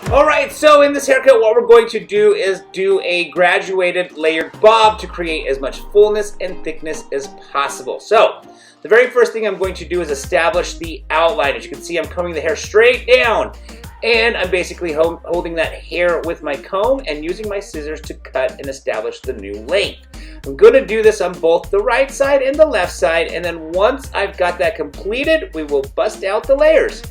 Alright, so in this haircut what we're going to do is do a graduated layered bob to create as much fullness and thickness as possible. So, the very first thing I'm going to do is establish the outline. As you can see, I'm combing the hair straight down. And I'm basically holding that hair with my comb and using my scissors to cut and establish the new length. I'm going to do this on both the right side and the left side, and then once I've got that completed, we will bust out the layers.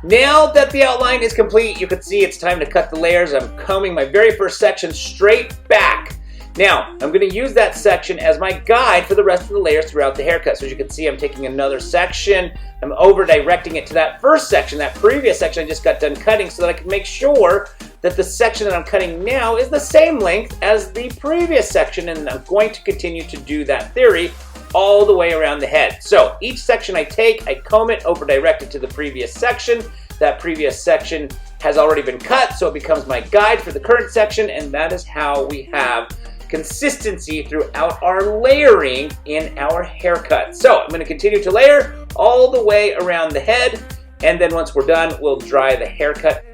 Now that the outline is complete, you can see it's time to cut the layers. I'm combing my very first section straight back. Now, I'm going to use that section as my guide for the rest of the layers throughout the haircut. So as you can see, I'm taking another section, I'm over-directing it to that first section, that previous section I just got done cutting, so that I can make sure that the section that I'm cutting now is the same length as the previous section, and I'm going to continue to do that theory all the way around the head. So each section I take, I comb it, over-direct it to the previous section. That previous section has already been cut, so it becomes my guide for the current section, and that is how we have consistency throughout our layering in our haircut. So I'm going to continue to layer all the way around the head, and then once we're done, we'll dry the haircut.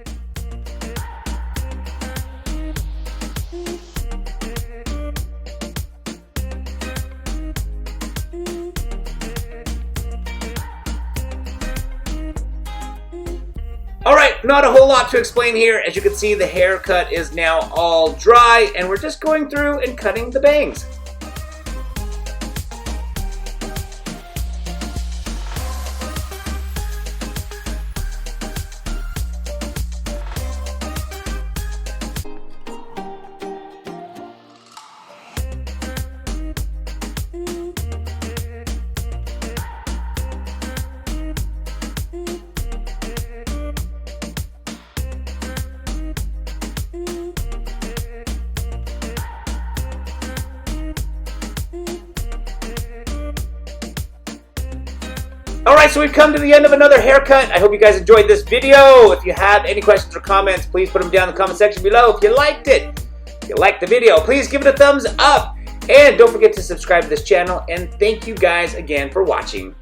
Alright, not a whole lot to explain here. As you can see, the haircut is now all dry, and we're just going through and cutting the bangs. Alright, so we've come to the end of another haircut. I hope you guys enjoyed this video. If you have any questions or comments, please put them down in the comment section below. If you liked it, if you liked the video, please give it a thumbs up. And don't forget to subscribe to this channel. And thank you guys again for watching.